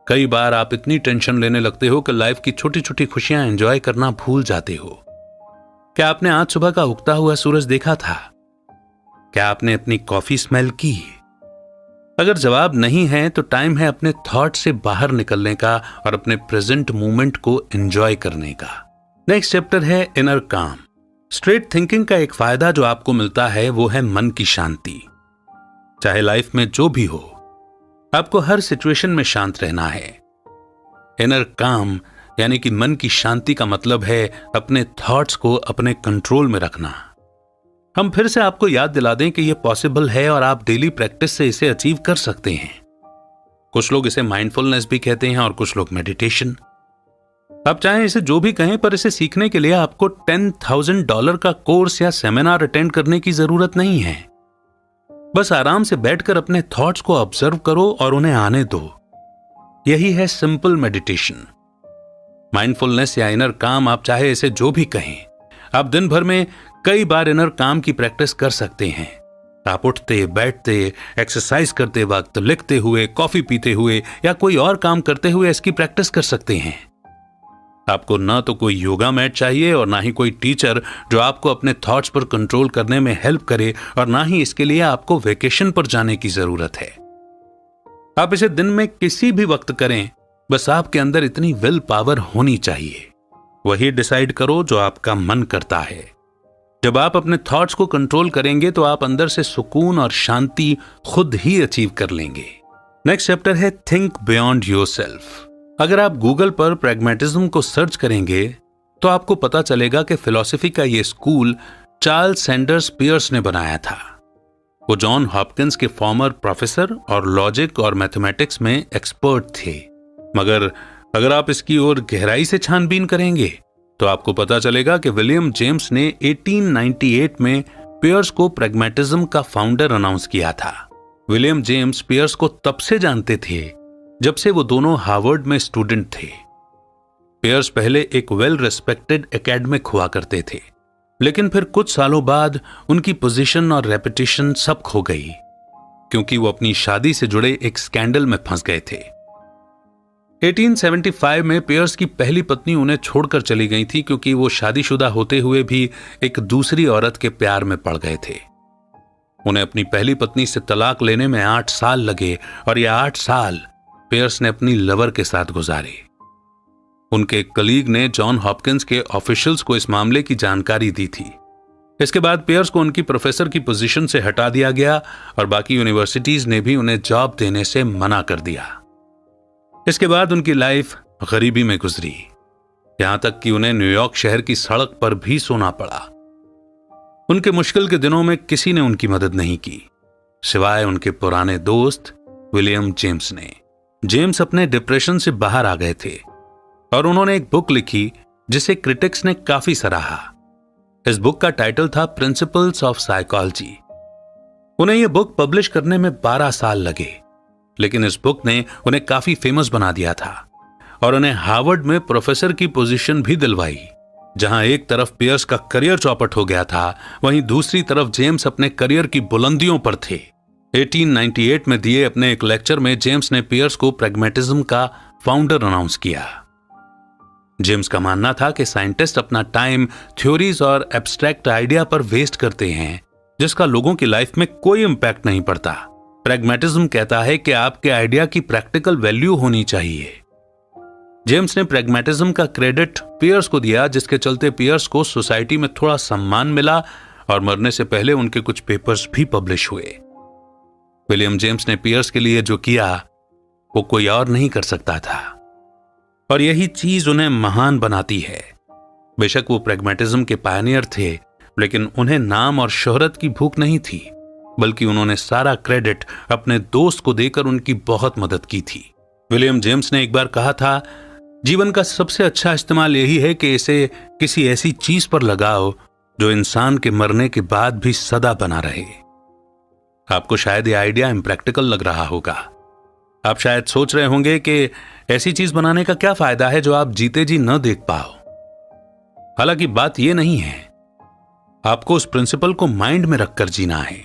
S1: कई बार आप इतनी टेंशन लेने लगते हो कि लाइफ की छोटी छोटी खुशियां एंजॉय करना भूल जाते हो। क्या आपने आज सुबह का उगता हुआ सूरज देखा था? क्या आपने अपनी कॉफी स्मेल की? अगर जवाब नहीं है तो टाइम है अपने थॉट से बाहर निकलने का और अपने प्रेजेंट मोमेंट को एंजॉय करने का। नेक्स्ट चैप्टर है इनर काम। स्ट्रेट थिंकिंग का एक फायदा जो आपको मिलता है वो है मन की शांति। चाहे लाइफ में जो भी हो, आपको हर सिचुएशन में शांत रहना है। इनर काम यानी कि मन की शांति का मतलब है अपने थॉट्स को अपने कंट्रोल में रखना। हम फिर से आपको याद दिला दें कि यह पॉसिबल है और आप डेली प्रैक्टिस से इसे अचीव कर सकते हैं। कुछ लोग इसे माइंडफुलनेस भी कहते हैं और कुछ लोग मेडिटेशन। आप चाहें इसे जो भी कहें, पर इसे सीखने के लिए आपको $10,000 का कोर्स या सेमिनार अटेंड करने की जरूरत नहीं है। बस आराम से बैठकर अपने थॉट्स को ऑब्जर्व करो और उन्हें आने दो। यही है सिंपल मेडिटेशन। माइंडफुलनेस या इनर काम, आप चाहे इसे जो भी कहें, आप दिन भर में कई बार इनर काम की प्रैक्टिस कर सकते हैं। आप उठते बैठते, एक्सरसाइज करते वक्त, लिखते हुए, कॉफी पीते हुए या कोई और काम करते हुए इसकी प्रैक्टिस कर सकते हैं। आपको ना तो कोई योगा मैट चाहिए और ना ही कोई टीचर जो आपको अपने थॉट्स पर कंट्रोल करने में हेल्प करे, और ना ही इसके लिए आपको वेकेशन पर जाने की जरूरत है। आप इसे दिन में किसी भी वक्त करें, बस आपके अंदर इतनी विल पावर होनी चाहिए। वही डिसाइड करो जो आपका मन करता है। जब आप अपने थॉट्स को कंट्रोल करेंगे तो आप अंदर से सुकून और शांति खुद ही अचीव कर लेंगे। नेक्स्ट चैप्टर है थिंक बियॉन्ड योरसेल्फ। अगर आप गूगल पर प्रैग्मेटिज्म को सर्च करेंगे तो आपको पता चलेगा कि फिलॉसफी का यह स्कूल चार्ल्स सैंडर्स पियर्स ने बनाया था। वो जॉन हॉपकिंस के फॉर्मर प्रोफेसर और लॉजिक और मैथमेटिक्स में एक्सपर्ट थे। मगर अगर आप इसकी ओर गहराई से छानबीन करेंगे तो आपको पता चलेगा कि विलियम जेम्स ने 1898 में पियर्स को प्रैग्मेटिज्म का फाउंडर अनाउंस किया था। विलियम जेम्स पियर्स को तब से जानते थे जब से वो दोनों हार्वर्ड में स्टूडेंट थे। पियर्स पहले एक वेल रिस्पेक्टेड एकेडमिक हुआ करते थे, लेकिन फिर कुछ सालों बाद उनकी पोजीशन और रेपुटेशन सब खो गई, क्योंकि वो अपनी शादी से जुड़े एक स्कैंडल में फंस गए थे। 1875 में पियर्स की पहली पत्नी उन्हें छोड़कर चली गई थी, क्योंकि वो शादीशुदा होते हुए भी एक दूसरी औरत के प्यार में पड़ गए थे। उन्हें अपनी पहली पत्नी से तलाक लेने में 8 साल लगे और ये 8 साल पियर्स ने अपनी लवर के साथ गुजारे। उनके एक कलीग ने जॉन हॉपकिंस के ऑफिशियल्स को इस मामले की जानकारी दी थी। इसके बाद पियर्स को उनकी प्रोफेसर की पोजीशन से हटा दिया गया और बाकी यूनिवर्सिटीज ने भी उन्हें जॉब देने से मना कर दिया। इसके बाद उनकी लाइफ गरीबी में गुजरी, यहां तक कि उन्हें न्यूयॉर्क शहर की सड़क पर भी सोना पड़ा। उनके मुश्किल के दिनों में किसी ने उनकी मदद नहीं की, सिवाय उनके पुराने दोस्त विलियम जेम्स ने। जेम्स अपने डिप्रेशन से बाहर आ गए थे और उन्होंने एक बुक लिखी जिसे क्रिटिक्स ने काफी सराहा। इस बुक का टाइटल था प्रिंसिपल्स ऑफ साइकोलॉजी। उन्हें यह बुक पब्लिश करने में 12 साल लगे, लेकिन इस बुक ने उन्हें काफी फेमस बना दिया था और उन्हें हार्वर्ड में प्रोफेसर की पोजीशन भी दिलवाई। जहां एक तरफ पियर्स का करियर चौपट हो गया था, वहीं दूसरी तरफ जेम्स अपने करियर की बुलंदियों पर थे। 1898 में दिए अपने एक लेक्चर में जेम्स ने पियर्स को प्रैग्मेटिज्म का फाउंडर अनाउंस किया। जेम्स का मानना था कि साइंटिस्ट अपना टाइम थ्योरीज और एब्स्ट्रैक्ट आइडिया पर वेस्ट करते हैं, जिसका लोगों की लाइफ में कोई इंपैक्ट नहीं पड़ता। प्रैग्मेटिज्म कहता है कि आपके आइडिया की प्रैक्टिकल वैल्यू होनी चाहिए। जेम्स ने प्रैग्मेटिज्म का क्रेडिट पियर्स को दिया, जिसके चलते पियर्स को सोसाइटी में थोड़ा सम्मान मिला और मरने से पहले उनके कुछ पेपर्स भी पब्लिश हुए। विलियम जेम्स ने पियर्स के लिए जो किया वो कोई और नहीं कर सकता था, और यही चीज उन्हें महान बनाती है। बेशक वो प्रैग्मेटिज्म के पायनियर थे, लेकिन उन्हें नाम और शोहरत की भूख नहीं थी, बल्कि उन्होंने सारा क्रेडिट अपने दोस्त को देकर उनकी बहुत मदद की थी। विलियम जेम्स ने एक बार कहा था, जीवन का सबसे अच्छा इस्तेमाल यही है कि इसे किसी ऐसी चीज पर लगाओ जो इंसान के मरने के बाद भी सदा बना रहे। आपको शायद यह आइडिया इम्प्रैक्टिकल लग रहा होगा। आप शायद सोच रहे होंगे कि ऐसी चीज बनाने का क्या फायदा है जो आप जीते जी न देख पाओ। हालांकि बात यह नहीं है, आपको उस प्रिंसिपल को माइंड में रखकर जीना है।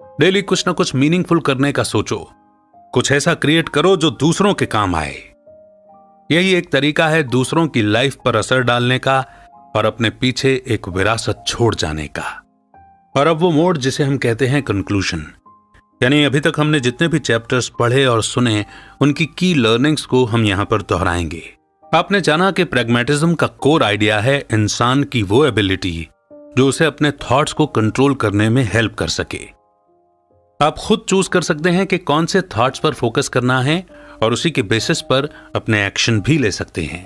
S1: डेली कुछ ना कुछ मीनिंगफुल करने का सोचो, कुछ ऐसा क्रिएट करो जो दूसरों के काम आए। यही एक तरीका है दूसरों की लाइफ पर असर डालने का और अपने पीछे एक विरासत छोड़ जाने का। और अब वो मोड जिसे हम कहते हैं कंक्लूजन, यानी अभी तक हमने जितने भी चैप्टर्स पढ़े और सुने उनकी की लर्निंग्स को हम यहां पर दोहराएंगे। आपने जाना कि प्रैग्मेटिज्म का कोर आइडिया है इंसान की वो एबिलिटी जो उसे अपने थॉट्स को कंट्रोल करने में हेल्प कर सके। आप खुद चूज कर सकते हैं कि कौन से थॉट्स पर फोकस करना है और उसी के बेसिस पर अपने एक्शन भी ले सकते हैं।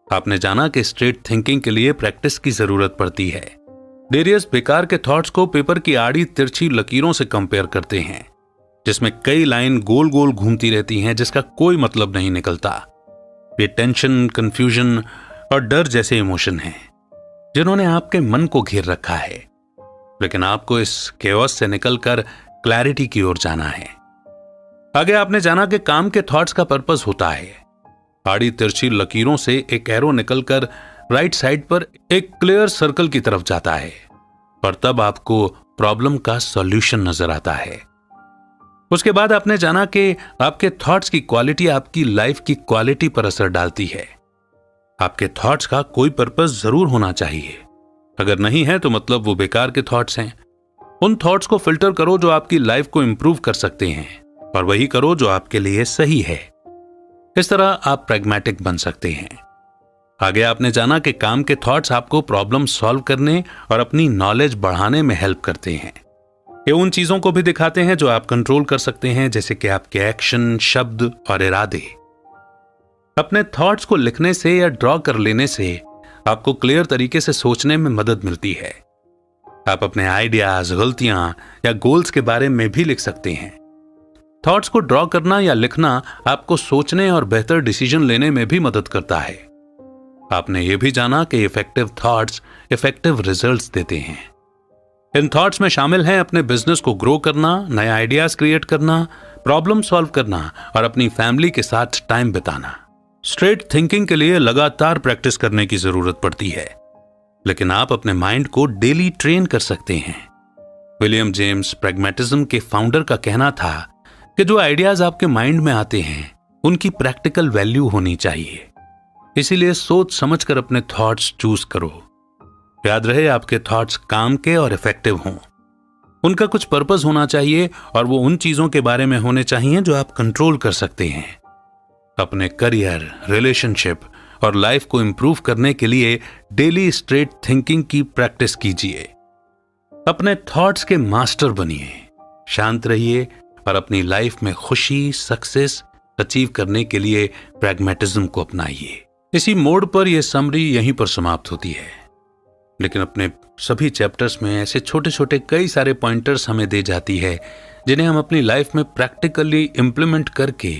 S1: आपने जाना कि स्ट्रेट थिंकिंग के लिए प्रैक्टिस की जरूरत पड़ती है। डेरियस बेकार के थॉट्स को पेपर की आड़ी तिरछी लकीरों से कंपेयर करते हैं, जिसमें कई लाइन गोल गोल घूमती रहती हैं जिसका कोई मतलब नहीं निकलता। ये टेंशन, कंफ्यूजन और डर जैसे इमोशन हैं जिन्होंने आपके मन को घेर रखा है, लेकिन आपको इस केओस से निकलकर क्लैरिटी की ओर जाना है। आगे आपने जाना कि काम के थॉट्स का पर्पस होता है। आड़ी तिरछी लकीरों से एक एरो निकलकर राइट साइड पर एक क्लियर सर्कल की तरफ जाता है और तब आपको प्रॉब्लम का सॉल्यूशन नजर आता है। उसके बाद आपने जाना कि आपके थॉट्स की क्वालिटी आपकी लाइफ की क्वालिटी पर असर डालती है। आपके थॉट्स का कोई पर्पस जरूर होना चाहिए, अगर नहीं है तो मतलब वो बेकार के थॉट्स हैं। उन थॉट्स को फिल्टर करो जो आपकी लाइफ को इंप्रूव कर सकते हैं और वही करो जो आपके लिए सही है। इस तरह आप प्रैग्मेटिक बन सकते हैं। आगे आपने जाना कि काम के थॉट्स आपको प्रॉब्लम सॉल्व करने और अपनी नॉलेज बढ़ाने में हेल्प करते हैं। ये उन चीजों को भी दिखाते हैं जो आप कंट्रोल कर सकते हैं, जैसे कि आपके एक्शन, शब्द और इरादे। अपने थॉट्स को लिखने से या ड्रॉ कर लेने से आपको क्लियर तरीके से सोचने में मदद मिलती है। आप अपने आइडियाज, गलतियां या गोल्स के बारे में भी लिख सकते हैं। थॉट्स को ड्रॉ करना या लिखना आपको सोचने और बेहतर डिसीजन लेने में भी मदद करता है। आपने यह भी जाना कि इफेक्टिव थॉट्स इफेक्टिव रिजल्ट्स देते हैं। इन थॉट्स में शामिल हैं अपने बिजनेस को ग्रो करना, नए आइडियाज क्रिएट करना, प्रॉब्लम सॉल्व करना और अपनी फैमिली के साथ टाइम बिताना। स्ट्रेट थिंकिंग के लिए लगातार प्रैक्टिस करने की जरूरत पड़ती है, लेकिन आप अपने माइंड को डेली ट्रेन कर सकते हैं। विलियम जेम्स प्रैग्मेटिज्म के फाउंडर का कहना था कि जो आइडियाज आपके माइंड में आते हैं उनकी प्रैक्टिकल वैल्यू होनी चाहिए। इसीलिए सोच समझकर अपने थॉट्स चूज करो। याद रहे, आपके थॉट्स काम के और इफेक्टिव हों। उनका कुछ पर्पस होना चाहिए और वो उन चीजों के बारे में होने चाहिए जो आप कंट्रोल कर सकते हैं। अपने करियर, रिलेशनशिप और लाइफ को इंप्रूव करने के लिए डेली स्ट्रेट थिंकिंग की प्रैक्टिस कीजिए। अपने थॉट्स के मास्टर बनिए, शांत रहिए और अपनी लाइफ में खुशी, सक्सेस अचीव करने के लिए प्रैग्मेटिज्म को अपनाइए। इसी मोड़ पर यह समरी यहीं पर समाप्त होती है, लेकिन अपने सभी चैप्टर्स में ऐसे छोटे छोटे कई सारे पॉइंटर्स हमें दे जाती है जिन्हें हम अपनी लाइफ में प्रैक्टिकली इंप्लीमेंट करके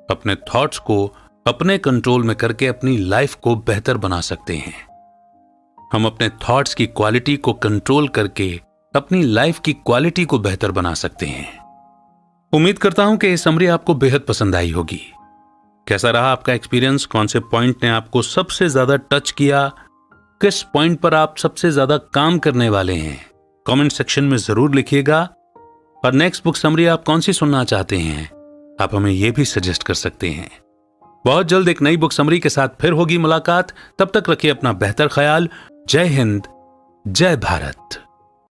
S1: अपने थॉट्स को अपने कंट्रोल में करके अपनी लाइफ को बेहतर बना सकते हैं। हम अपने थॉट्स की क्वालिटी को कंट्रोल करके अपनी लाइफ की क्वालिटी को बेहतर बना सकते हैं। उम्मीद करता हूं कि ये समरी आपको बेहद पसंद आई होगी। कैसा रहा आपका एक्सपीरियंस? कौन से पॉइंट ने आपको सबसे ज्यादा टच किया? किस पॉइंट पर आप सबसे ज्यादा काम करने वाले हैं? कमेंट सेक्शन में जरूर लिखिएगा। और नेक्स्ट बुक समरी आप कौन सी सुनना चाहते हैं, आप हमें यह भी सजेस्ट कर सकते हैं। बहुत जल्द एक नई बुक समरी के साथ फिर होगी मुलाकात। तब तक रखिए अपना बेहतर ख्याल। जय हिंद, जय भारत।